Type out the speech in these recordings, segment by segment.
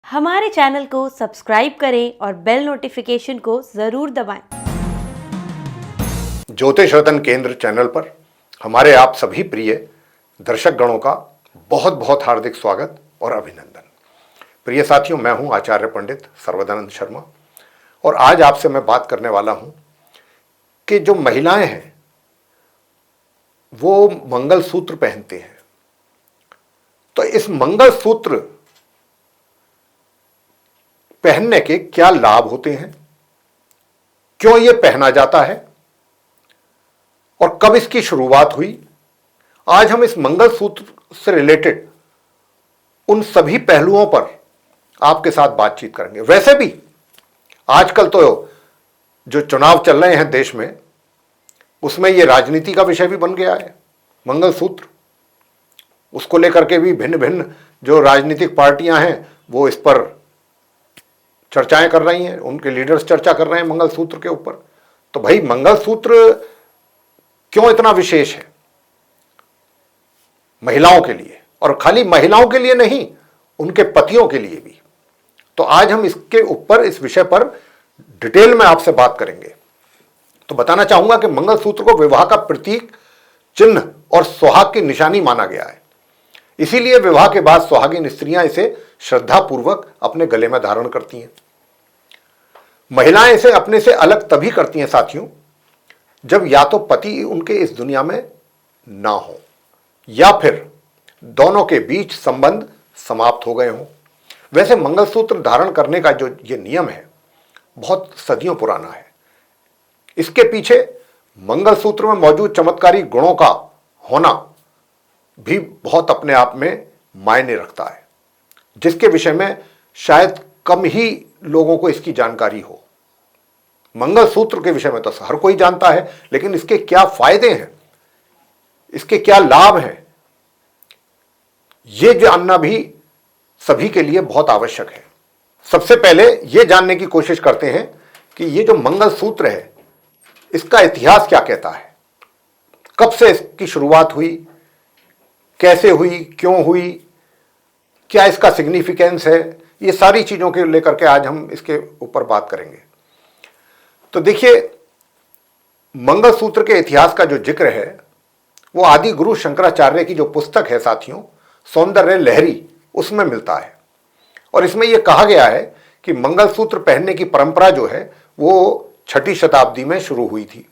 हमारे चैनल को सब्सक्राइब करें और बेल नोटिफिकेशन को जरूर दबाएं। ज्योतिष रतन केंद्र चैनल पर हमारे आप सभी प्रिय दर्शक गणों का बहुत बहुत हार्दिक स्वागत और अभिनंदन। प्रिय साथियों, मैं हूं आचार्य पंडित सर्वदानंद शर्मा और आज आपसे मैं बात करने वाला हूं कि जो महिलाएं हैं वो मंगलसूत्र पहनते हैं, तो इस मंगलसूत्र पहनने के क्या लाभ होते हैं, क्यों ये पहना जाता है और कब इसकी शुरुआत हुई। आज हम इस मंगलसूत्र से रिलेटेड उन सभी पहलुओं पर आपके साथ बातचीत करेंगे। वैसे भी आजकल तो जो चुनाव चल रहे हैं देश में, उसमें ये राजनीति का विषय भी बन गया है मंगलसूत्र। उसको लेकर के भी भिन्न भिन्न जो राजनीतिक पार्टियां हैं वो इस पर चर्चाएं कर रही हैं, उनके लीडर्स चर्चा कर रहे हैं मंगलसूत्र के ऊपर। तो भाई, मंगलसूत्र क्यों इतना विशेष है महिलाओं के लिए, और खाली महिलाओं के लिए नहीं, उनके पतियों के लिए भी। तो आज हम इसके ऊपर, इस विषय पर डिटेल में आपसे बात करेंगे। तो बताना चाहूंगा कि मंगलसूत्र को विवाह का प्रतीक, चिन्ह और सुहाग की निशानी माना गया है। इसीलिए विवाह के बाद सुहागिन स्त्रियां इसे श्रद्धापूर्वक अपने गले में धारण करती हैं। महिलाएं इसे अपने से अलग तभी करती हैं साथियों, जब या तो पति उनके इस दुनिया में ना हो या फिर दोनों के बीच संबंध समाप्त हो गए हों। वैसे मंगलसूत्र धारण करने का जो ये नियम है बहुत सदियों पुराना है। इसके पीछे मंगलसूत्र में मौजूद चमत्कारी गुणों का होना भी बहुत अपने आप में मायने रखता है, जिसके विषय में शायद कम ही लोगों को इसकी जानकारी हो। मंगलसूत्र के विषय में तो हर कोई जानता है, लेकिन इसके क्या फायदे हैं, इसके क्या लाभ हैं, यह जानना भी सभी के लिए बहुत आवश्यक है। सबसे पहले यह जानने की कोशिश करते हैं कि यह जो मंगलसूत्र है इसका इतिहास क्या कहता है, कब से इसकी शुरुआत हुई, कैसे हुई, क्यों हुई, क्या इसका सिग्निफिकेंस है। ये सारी चीजों के लेकर के आज हम इसके ऊपर बात करेंगे। तो देखिए, मंगलसूत्र के इतिहास का जो जिक्र है वो आदि गुरु शंकराचार्य की जो पुस्तक है साथियों, सौंदर्य लहरी, उसमें मिलता है। और इसमें यह कहा गया है कि मंगलसूत्र पहनने की परंपरा जो है वो 6ठी शताब्दी में शुरू हुई थी।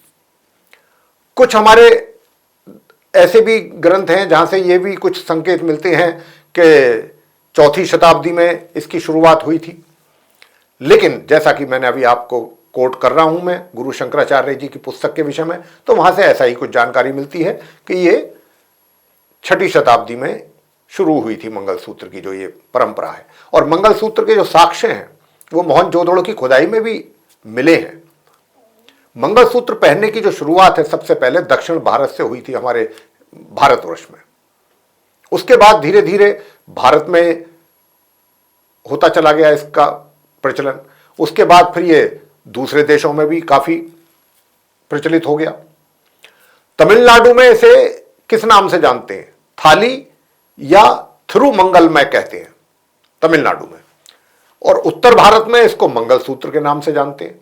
कुछ हमारे ऐसे भी ग्रंथ हैं जहां से ये भी कुछ संकेत मिलते हैं कि 4ठी शताब्दी में इसकी शुरुआत हुई थी। लेकिन जैसा कि मैंने अभी आपको कोट कर रहा हूं मैं गुरु शंकराचार्य जी की पुस्तक के विषय में, तो वहां से ऐसा ही कुछ जानकारी मिलती है कि ये 6ठी शताब्दी में शुरू हुई थी मंगलसूत्र की जो ये परंपरा है। और मंगलसूत्र के जो साक्ष्य हैं वो मोहनजोदड़ो की खुदाई में भी मिले हैं। मंगलसूत्र पहनने की जो शुरुआत है सबसे पहले दक्षिण भारत से हुई थी, हमारे भारतवर्ष में। उसके बाद धीरे धीरे भारत में होता चला गया इसका प्रचलन। उसके बाद फिर ये दूसरे देशों में भी काफी प्रचलित हो गया। तमिलनाडु में इसे किस नाम से जानते हैं? थाली या थिरुमंगलमय कहते हैं तमिलनाडु में, और उत्तर भारत में इसको मंगलसूत्र के नाम से जानते हैं।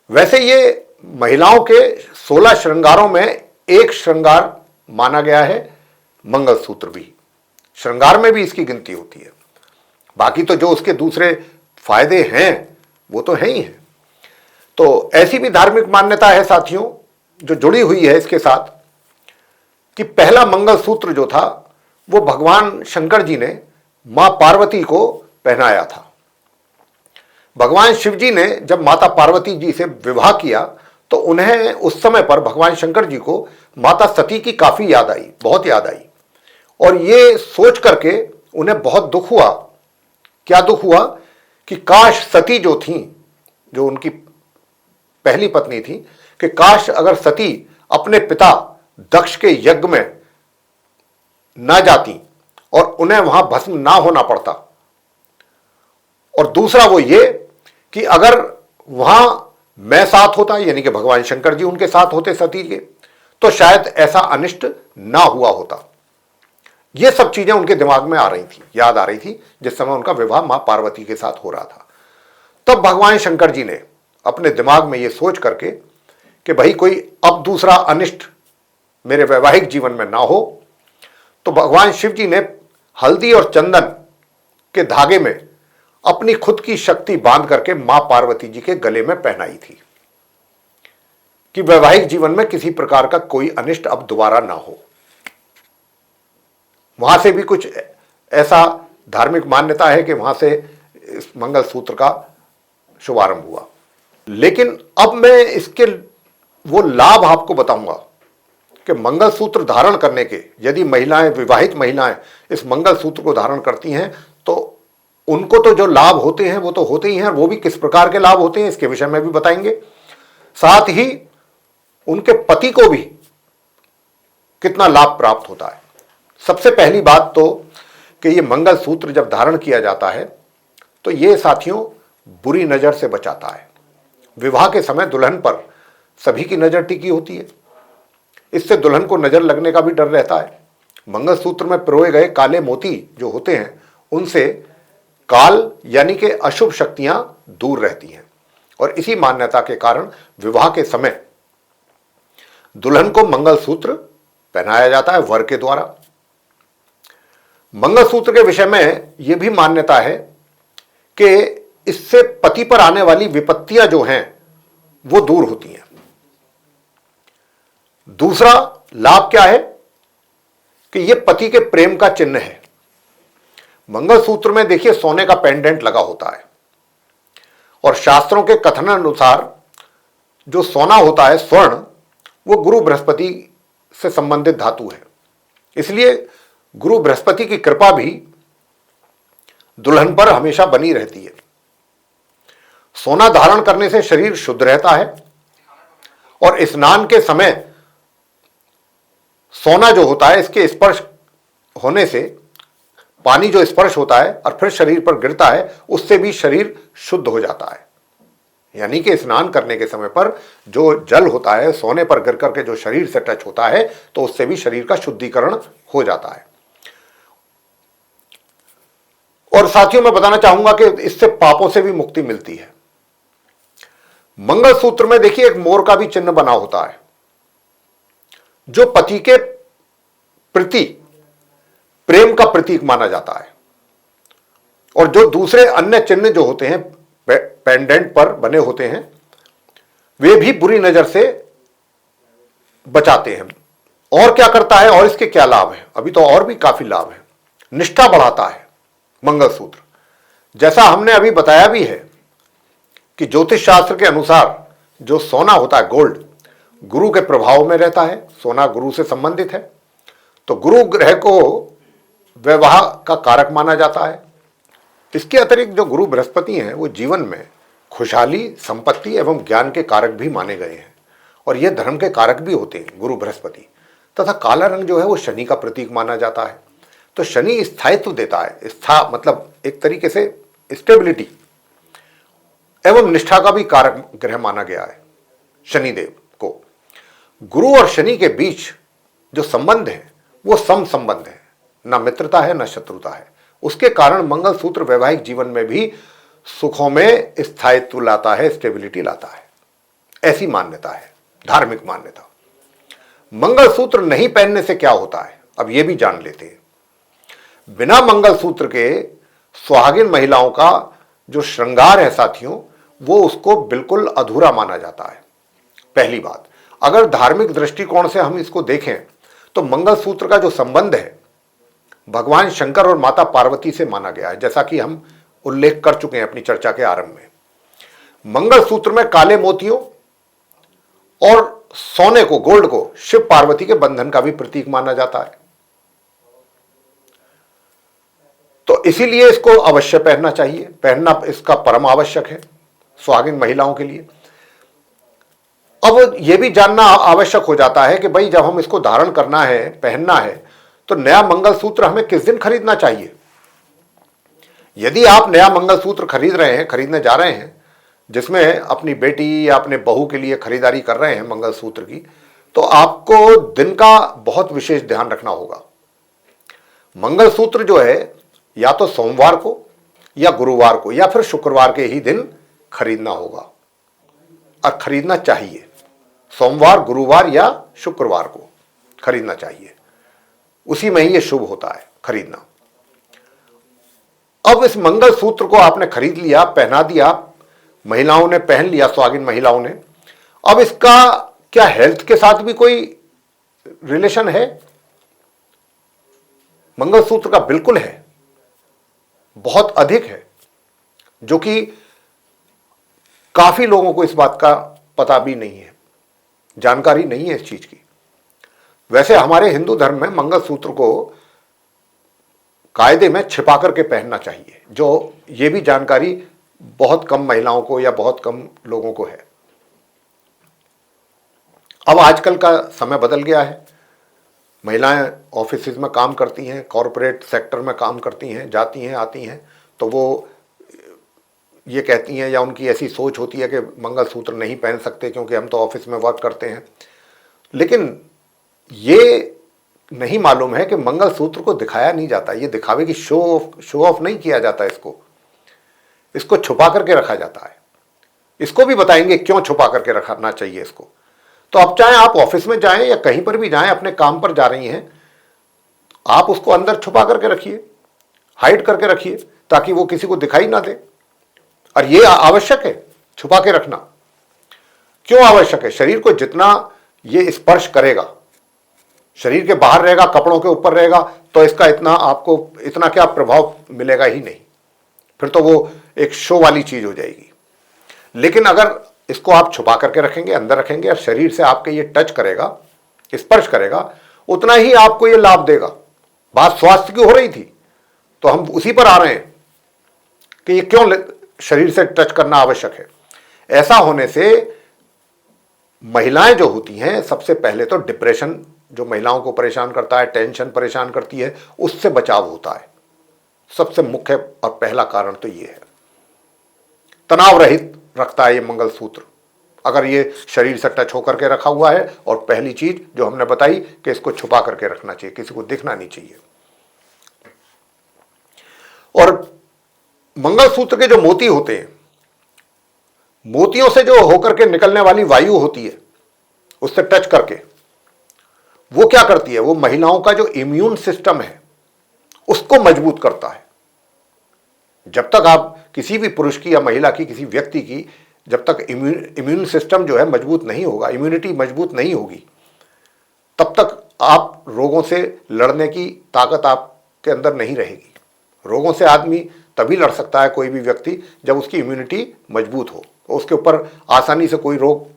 वैसे ये महिलाओं के 16 श्रृंगारों में एक श्रृंगार माना गया है मंगलसूत्र भी। श्रृंगार में भी इसकी गिनती होती है। बाकी तो जो उसके दूसरे फायदे हैं वो तो है ही हैं। तो ऐसी भी धार्मिक मान्यता है साथियों जो जुड़ी हुई है इसके साथ कि पहला मंगलसूत्र जो था वो भगवान शंकर जी ने मां पार्वती को पहनाया था। भगवान शिव जी ने जब माता पार्वती जी से विवाह किया तो उन्हें उस समय पर भगवान शंकर जी को माता सती की काफी याद आई, बहुत याद आई। और ये सोच करके उन्हें बहुत दुख हुआ। क्या दुख हुआ कि काश सती जो थी, जो उनकी पहली पत्नी थी, कि काश अगर सती अपने पिता दक्ष के यज्ञ में ना जाती और उन्हें वहां भस्म ना होना पड़ता। और दूसरा वो ये कि अगर वहां मैं साथ होता, यानी कि भगवान शंकर जी उनके साथ होते सती के, तो शायद ऐसा अनिष्ट ना हुआ होता। ये सब चीजें उनके दिमाग में आ रही थी, याद आ रही थी, जिस समय उनका विवाह मां पार्वती के साथ हो रहा था। तब भगवान शंकर जी ने अपने दिमाग में ये सोच करके कि भाई कोई अब दूसरा अनिष्ट मेरे वैवाहिक जीवन में ना हो, तो भगवान शिव जी ने हल्दी और चंदन के धागे में अपनी खुद की शक्ति बांध करके मां पार्वती जी के गले में पहनाई थी कि वैवाहिक जीवन में किसी प्रकार का कोई अनिष्ट अब दोबारा ना हो। वहां से भी कुछ ऐसा धार्मिक मान्यता है कि वहां से इस मंगलसूत्र का शुभारंभ हुआ। लेकिन अब मैं इसके वो लाभ आपको बताऊंगा कि मंगलसूत्र धारण करने के, यदि महिलाएं, विवाहित महिलाएं इस मंगलसूत्र को धारण करती हैं तो उनको तो जो लाभ होते हैं वो तो होते ही हैं, वो भी किस प्रकार के लाभ होते हैं इसके विषय में भी बताएंगे। साथ ही उनके पति को भी कितना लाभ प्राप्त होता है। सबसे पहली बात तो कि ये मंगलसूत्र जब धारण किया जाता है तो ये साथियों बुरी नजर से बचाता है। विवाह के समय दुल्हन पर सभी की नजर टिकी होती है, इससे दुल्हन को नजर लगने का भी डर रहता है। मंगलसूत्र में पिरोए गए काले मोती जो होते हैं उनसे काल यानी कि अशुभ शक्तियां दूर रहती हैं, और इसी मान्यता के कारण विवाह के समय दुल्हन को मंगलसूत्र पहनाया जाता है वर के द्वारा। मंगलसूत्र के विषय में यह भी मान्यता है कि इससे पति पर आने वाली विपत्तियां जो हैं वो दूर होती हैं। दूसरा लाभ क्या है कि यह पति के प्रेम का चिन्ह है। मंगलसूत्र में देखिए सोने का पेंडेंट लगा होता है, और शास्त्रों के कथन अनुसार जो सोना होता है, स्वर्ण, वो गुरु बृहस्पति से संबंधित धातु है। इसलिए गुरु बृहस्पति की कृपा भी दुल्हन पर हमेशा बनी रहती है। सोना धारण करने से शरीर शुद्ध रहता है, और स्नान के समय सोना जो होता है इसके स्पर्श होने से, पानी जो स्पर्श होता है और फिर शरीर पर गिरता है, उससे भी शरीर शुद्ध हो जाता है। यानी कि स्नान करने के समय पर जो जल होता है सोने पर गिर करके जो शरीर से टच होता है तो उससे भी शरीर का शुद्धिकरण हो जाता है। और साथियों मैं बताना चाहूंगा कि इससे पापों से भी मुक्ति मिलती है। मंगलसूत्र में देखिए एक मोर का भी चिन्ह बना होता है, जो पति के प्रति प्रेम का प्रतीक माना जाता है। और जो दूसरे अन्य चिन्ह जो होते हैं पेंडेंट पर बने होते हैं, वे भी बुरी नजर से बचाते हैं। और क्या करता है और इसके क्या लाभ है? अभी तो और भी काफी लाभ है। निष्ठा बढ़ाता है मंगलसूत्र। जैसा हमने अभी बताया भी है कि ज्योतिष शास्त्र के अनुसार जो सोना होता है, गोल्ड, गुरु के प्रभाव में रहता है। सोना गुरु से संबंधित है, तो गुरु ग्रह को विवाह का कारक माना जाता है। इसके अतिरिक्त जो गुरु बृहस्पति हैं वो जीवन में खुशहाली, संपत्ति एवं ज्ञान के कारक भी माने गए हैं, और ये धर्म के कारक भी होते हैं गुरु बृहस्पति। तथा काला रंग जो है वो शनि का प्रतीक माना जाता है। तो शनि स्थायित्व देता है, मतलब एक तरीके से स्टेबिलिटी एवं निष्ठा का भी कारक ग्रह माना गया है शनिदेव को। गुरु और शनि के बीच जो संबंध है वो सम संबंध है, न मित्रता है न शत्रुता है। उसके कारण मंगलसूत्र वैवाहिक जीवन में भी सुखों में स्थायित्व लाता है, स्टेबिलिटी लाता है। ऐसी मान्यता है, धार्मिक मान्यता। मंगलसूत्र नहीं पहनने से क्या होता है, अब यह भी जान लेते हैं। बिना मंगलसूत्र के सुहागिन महिलाओं का जो श्रृंगार है साथियों, वो उसको बिल्कुल अधूरा माना जाता है। पहली बात, अगर धार्मिक दृष्टिकोण से हम इसको देखें तो मंगलसूत्र का जो संबंध है भगवान शंकर और माता पार्वती से माना गया है, जैसा कि हम उल्लेख कर चुके हैं अपनी चर्चा के आरंभ में। मंगलसूत्र में काले मोतियों और सोने को, गोल्ड को शिव पार्वती के बंधन का भी प्रतीक माना जाता है। तो इसीलिए इसको अवश्य पहनना चाहिए, पहनना इसका परम आवश्यक है सुहागिन महिलाओं के लिए। अब यह भी जानना आवश्यक हो जाता है कि भाई जब हम इसको धारण करना है, पहनना है, तो नया मंगलसूत्र हमें किस दिन खरीदना चाहिए। यदि आप नया मंगलसूत्र खरीद रहे हैं, खरीदने जा रहे हैं, जिसमें अपनी बेटी या अपने बहू के लिए खरीदारी कर रहे हैं मंगलसूत्र की, तो आपको दिन का बहुत विशेष ध्यान रखना होगा। मंगलसूत्र जो है या तो सोमवार को या गुरुवार को या फिर शुक्रवार के ही दिन खरीदना होगा और खरीदना चाहिए। सोमवार, गुरुवार या शुक्रवार को खरीदना चाहिए, उसी में ही ये शुभ होता है खरीदना। अब इस मंगलसूत्र को आपने खरीद लिया, पहना दिया, महिलाओं ने पहन लिया, सुहागिन महिलाओं ने। अब इसका क्या हेल्थ के साथ भी कोई रिलेशन है? मंगलसूत्र का बिल्कुल है, बहुत अधिक है, जो कि काफी लोगों को इस बात का पता भी नहीं है, जानकारी नहीं है इस चीज की। वैसे हमारे हिंदू धर्म में मंगलसूत्र को कायदे में छिपा करके पहनना चाहिए, जो ये भी जानकारी बहुत कम महिलाओं को या बहुत कम लोगों को है। अब आजकल का समय बदल गया है, महिलाएं ऑफिस में काम करती हैं, कॉरपोरेट सेक्टर में काम करती हैं, जाती हैं आती हैं, तो वो ये कहती हैं या उनकी ऐसी सोच होती है कि मंगलसूत्र नहीं पहन सकते क्योंकि हम तो ऑफिस में वर्क करते हैं। लेकिन ये नहीं मालूम है कि मंगलसूत्र को दिखाया नहीं जाता, ये दिखावे की शो ऑफ नहीं किया जाता, इसको छुपा करके रखा जाता है। इसको भी बताएंगे क्यों छुपा करके रखना चाहिए इसको। तो अब चाहे आप ऑफिस में जाएं या कहीं पर भी जाएं, अपने काम पर जा रही हैं, आप उसको अंदर छुपा करके रखिए, हाइड करके रखिए, ताकि वो किसी को दिखाई ना दे। और ये आवश्यक है छुपा के रखना। क्यों आवश्यक है? शरीर को जितना ये स्पर्श करेगा, शरीर के बाहर रहेगा, कपड़ों के ऊपर रहेगा, तो इसका आपको इतना क्या प्रभाव मिलेगा ही नहीं, फिर तो वो एक शो वाली चीज हो जाएगी। लेकिन अगर इसको आप छुपा करके रखेंगे, अंदर रखेंगे, और शरीर से आपके ये टच करेगा, स्पर्श करेगा, उतना ही आपको ये लाभ देगा। बात स्वास्थ्य की हो रही थी, तो हम उसी पर आ रहे हैं कि ये क्यों शरीर से टच करना आवश्यक है। ऐसा होने से महिलाएं जो होती हैं, सबसे पहले तो डिप्रेशन जो महिलाओं को परेशान करता है, टेंशन परेशान करती है, उससे बचाव होता है। सबसे मुख्य और पहला कारण तो ये है। तनाव रहित रखता है ये मंगलसूत्र, अगर ये शरीर से टच होकर के रखा हुआ है। और पहली चीज जो हमने बताई कि इसको छुपा करके रखना चाहिए, किसी को दिखना नहीं चाहिए। और मंगलसूत्र के जो मोती होते हैं, मोतियों से जो होकर के निकलने वाली वायु होती है, उससे टच करके वो क्या करती है, वो महिलाओं का जो इम्यून सिस्टम है उसको मजबूत करता है। जब तक आप किसी भी पुरुष की या महिला की, किसी व्यक्ति की, जब तक इम्यून सिस्टम जो है मजबूत नहीं होगा, इम्यूनिटी मजबूत नहीं होगी, तब तक आप रोगों से लड़ने की ताकत आपके अंदर नहीं रहेगी। रोगों से आदमी तभी लड़ सकता है, कोई भी व्यक्ति, जब उसकी इम्यूनिटी मजबूत हो। उसके ऊपर आसानी से कोई रोग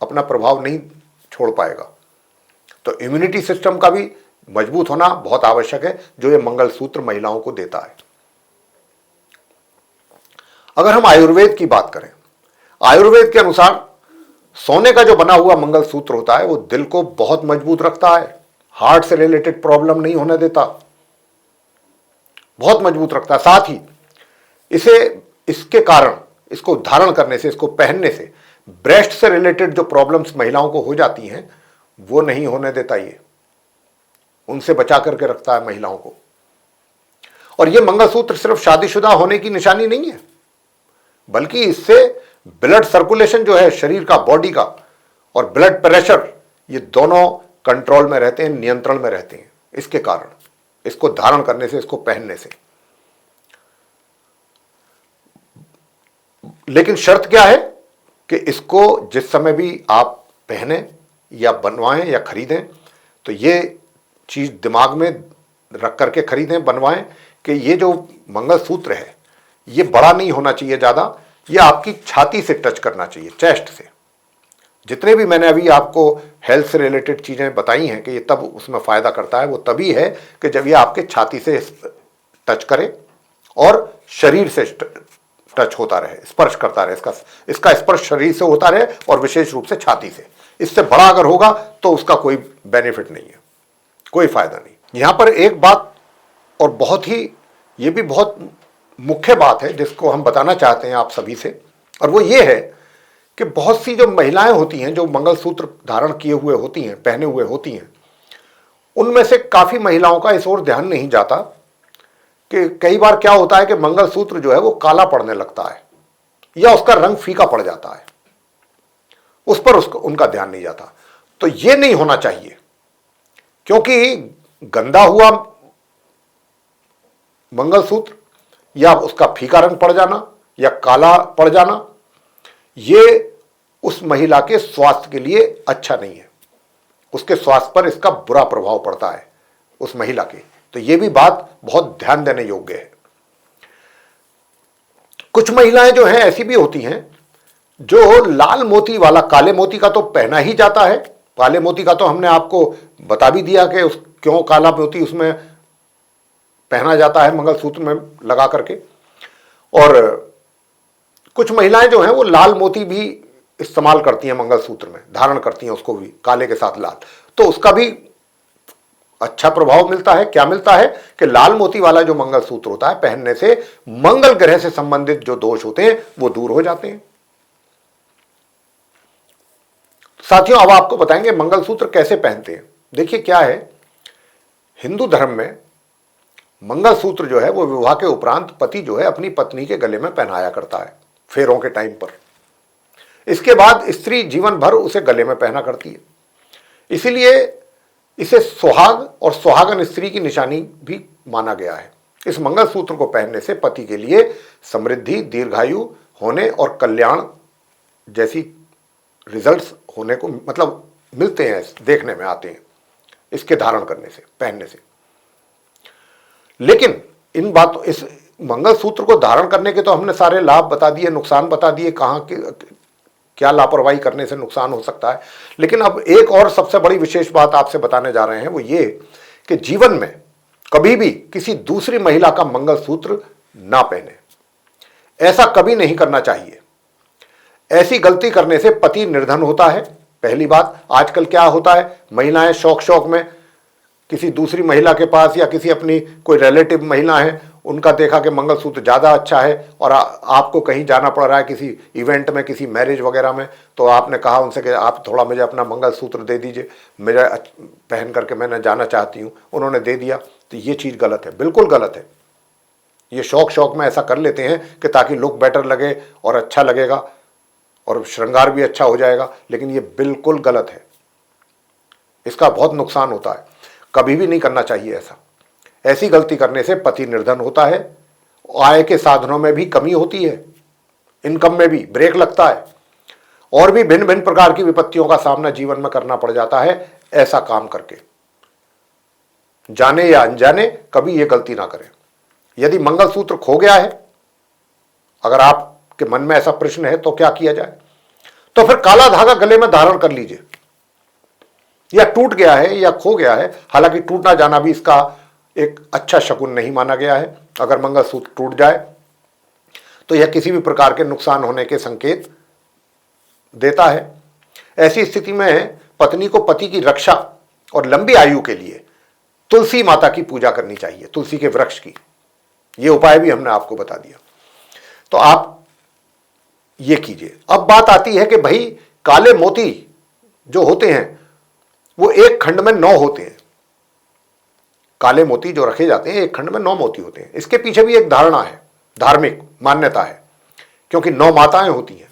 अपना प्रभाव नहीं छोड़ पाएगा। तो इम्यूनिटी सिस्टम का भी मजबूत होना बहुत आवश्यक है, जो ये मंगलसूत्र महिलाओं को देता है। अगर हम आयुर्वेद की बात करें, आयुर्वेद के अनुसार सोने का जो बना हुआ मंगलसूत्र होता है वो दिल को बहुत मजबूत रखता है, हार्ट से रिलेटेड प्रॉब्लम नहीं होने देता, बहुत मजबूत रखता है। साथ ही इसके कारण, इसको धारण करने से, इसको पहनने से ब्रेस्ट से रिलेटेड जो प्रॉब्लम्स महिलाओं को हो जाती हैं वो नहीं होने देता, ये उनसे बचा करके रखता है महिलाओं को। और ये मंगलसूत्र सिर्फ शादीशुदा होने की निशानी नहीं है, बल्कि इससे ब्लड सर्कुलेशन जो है शरीर का, बॉडी का, और ब्लड प्रेशर, ये दोनों कंट्रोल में रहते हैं, नियंत्रण में रहते हैं इसके कारण, इसको धारण करने से, इसको पहनने से। लेकिन शर्त क्या है कि इसको जिस समय भी आप पहने या बनवाएं या खरीदें, तो ये चीज दिमाग में रख करके खरीदें, बनवाएं कि ये जो मंगलसूत्र है ये बड़ा नहीं होना चाहिए ज़्यादा, ये आपकी छाती से टच करना चाहिए, चेस्ट से। जितने भी मैंने अभी आपको हेल्थ से रिलेटेड चीज़ें बताई हैं कि ये तब उसमें फ़ायदा करता है, वो तभी है कि जब ये आपके छाती से टच करे और शरीर से टच होता रहे, स्पर्श करता रहे, इसका स्पर्श शरीर से होता रहे और विशेष रूप से छाती से। इससे बड़ा अगर होगा तो उसका कोई बेनिफिट नहीं है, कोई फायदा नहीं। यहां पर एक बात और बहुत ही, ये भी बहुत मुख्य बात है जिसको हम बताना चाहते हैं आप सभी से, और वो ये है कि बहुत सी जो महिलाएं होती हैं जो मंगलसूत्र धारण किए हुए होती हैं, पहने हुए होती हैं, उनमें से काफी महिलाओं का इस ओर ध्यान नहीं जाता कि कई बार क्या होता है कि मंगलसूत्र जो है वो काला पड़ने लगता है या उसका रंग फीका पड़ जाता है, उस पर उनका ध्यान नहीं जाता। तो ये नहीं होना चाहिए, क्योंकि गंदा हुआ मंगलसूत्र या उसका फीका रंग पड़ जाना या काला पड़ जाना, ये उस महिला के स्वास्थ्य के लिए अच्छा नहीं है, उसके स्वास्थ्य पर इसका बुरा प्रभाव पड़ता है उस महिला के। तो ये भी बात बहुत ध्यान देने योग्य है। कुछ महिलाएं जो हैं ऐसी भी होती हैं जो लाल मोती वाला, काले मोती का तो पहना ही जाता है, काले मोती का तो हमने आपको बता भी दिया कि क्यों काला मोती उसमें पहना जाता है मंगलसूत्र में लगा करके। और कुछ महिलाएं जो हैं वो लाल मोती भी इस्तेमाल करती हैं मंगलसूत्र में, धारण करती हैं उसको भी काले के साथ लाल, तो उसका भी अच्छा प्रभाव मिलता है। क्या मिलता है कि लाल मोती वाला जो मंगलसूत्र होता है पहनने से मंगल ग्रह से संबंधित जो दोष होते हैं वो दूर हो जाते हैं। साथियों, अब आपको बताएंगे मंगलसूत्र कैसे पहनते हैं। देखिए क्या है, हिंदू धर्म में मंगलसूत्र जो है वो विवाह के उपरांत पति जो है अपनी पत्नी के गले में पहनाया करता है फेरों के टाइम पर। इसके बाद स्त्री जीवन भर उसे गले में पहना करती है, इसीलिए इसे सुहाग और सुहागन स्त्री की निशानी भी माना गया है। इस मंगलसूत्र को पहनने से पति के लिए समृद्धि, दीर्घायु होने और कल्याण जैसी रिजल्ट्स होने को मतलब मिलते हैं, देखने में आते हैं इसके धारण करने से, पहनने से। लेकिन इन बातों, इस मंगलसूत्र को धारण करने के तो हमने सारे लाभ बता दिए, नुकसान बता दिए, कहाँ के क्या लापरवाही करने से नुकसान हो सकता है। लेकिन अब एक और सबसे बड़ी विशेष बात आपसे बताने जा रहे हैं, वो ये कि जीवन में कभी भी किसी दूसरी महिला का मंगलसूत्र ना पहने, ऐसा कभी नहीं करना चाहिए। ऐसी गलती करने से पति निर्धन होता है। पहली बात, आजकल क्या होता है, महिलाएं शौक शौक में किसी दूसरी महिला के पास या किसी अपनी कोई रिलेटिव महिला है उनका देखा कि मंगलसूत्र ज़्यादा अच्छा है और आपको कहीं जाना पड़ रहा है किसी इवेंट में, किसी मैरिज वगैरह में, तो आपने कहा उनसे कि आप थोड़ा मुझे अपना मंगलसूत्र दे दीजिए, मेरा पहन करके मैं जाना चाहती हूँ, उन्होंने दे दिया। तो ये चीज़ गलत है, बिल्कुल गलत है। ये शौक शौक में ऐसा कर लेते हैं कि ताकि लुक बेटर लगे और अच्छा लगेगा और श्रृंगार भी अच्छा हो जाएगा, लेकिन ये बिल्कुल गलत है, इसका बहुत नुकसान होता है। कभी भी नहीं करना चाहिए ऐसा। ऐसी गलती करने से पति निर्धन होता है, आय के साधनों में भी कमी होती है, इनकम में भी ब्रेक लगता है और भी भिन्न भिन्न प्रकार की विपत्तियों का सामना जीवन में करना पड़ जाता है ऐसा काम करके। जाने या अनजाने कभी यह गलती ना करें। यदि मंगलसूत्र खो गया है, अगर आपके मन में ऐसा प्रश्न है, तो क्या किया जाए? तो फिर काला धागा गले में धारण कर लीजिए। या टूट गया है या खो गया है, हालांकि टूटना जाना भी इसका एक अच्छा शकुन नहीं माना गया है। अगर मंगलसूत्र टूट जाए तो यह किसी भी प्रकार के नुकसान होने के संकेत देता है। ऐसी स्थिति में पत्नी को पति की रक्षा और लंबी आयु के लिए तुलसी माता की पूजा करनी चाहिए, तुलसी के वृक्ष की। यह उपाय भी हमने आपको बता दिया, तो आप ये कीजिए। अब बात आती है कि भाई काले मोती जो होते हैं वो एक खंड में 9 होते हैं। काले मोती जो रखे जाते हैं एक खंड में 9 मोती होते हैं। इसके पीछे भी एक धारणा है, धार्मिक मान्यता है, क्योंकि 9 माताएं होती हैं,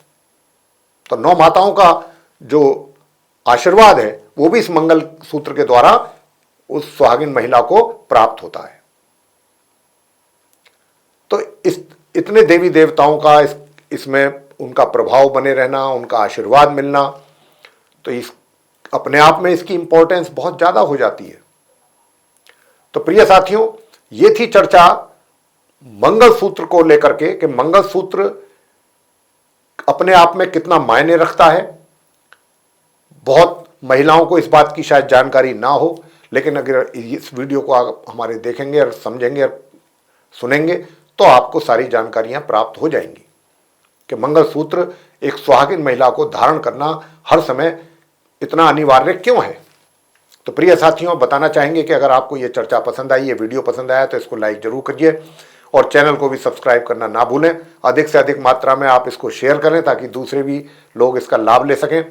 तो 9 माताओं का जो आशीर्वाद है वो भी इस मंगल सूत्र के द्वारा उस सुहागिन महिला को प्राप्त होता है। तो इतने देवी देवताओं का इसमें उनका प्रभाव बने रहना, उनका आशीर्वाद मिलना, तो इस अपने आप में इसकी इंपॉर्टेंस बहुत ज्यादा हो जाती है। तो प्रिय साथियों, ये थी चर्चा मंगलसूत्र को लेकर के कि मंगलसूत्र अपने आप में कितना मायने रखता है। बहुत महिलाओं को इस बात की शायद जानकारी ना हो, लेकिन अगर इस वीडियो को आप हमारे देखेंगे और समझेंगे और सुनेंगे तो आपको सारी जानकारियां प्राप्त हो जाएंगी कि मंगलसूत्र एक सुहागिन महिला को धारण करना हर समय इतना अनिवार्य क्यों है। तो प्रिय साथियों, बताना चाहेंगे कि अगर आपको ये चर्चा पसंद आई, ये वीडियो पसंद आया, तो इसको लाइक जरूर करिए और चैनल को भी सब्सक्राइब करना ना भूलें। अधिक से अधिक मात्रा में आप इसको शेयर करें ताकि दूसरे भी लोग इसका लाभ ले सकें।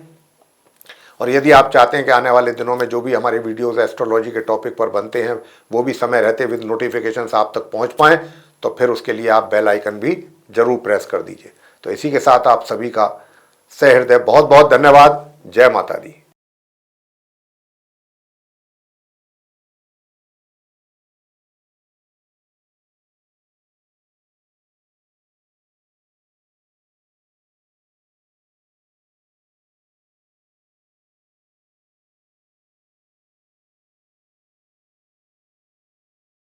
और यदि आप चाहते हैं कि आने वाले दिनों में जो भी हमारे वीडियोस एस्ट्रोलॉजी के टॉपिक पर बनते हैं वो भी समय रहते विद नोटिफिकेशंस आप तक पहुंच पाएँ, तो फिर उसके लिए आप बेल आइकन भी जरूर प्रेस कर दीजिए। तो इसी के साथ आप सभी का सहृदय बहुत बहुत धन्यवाद। जय माता दी।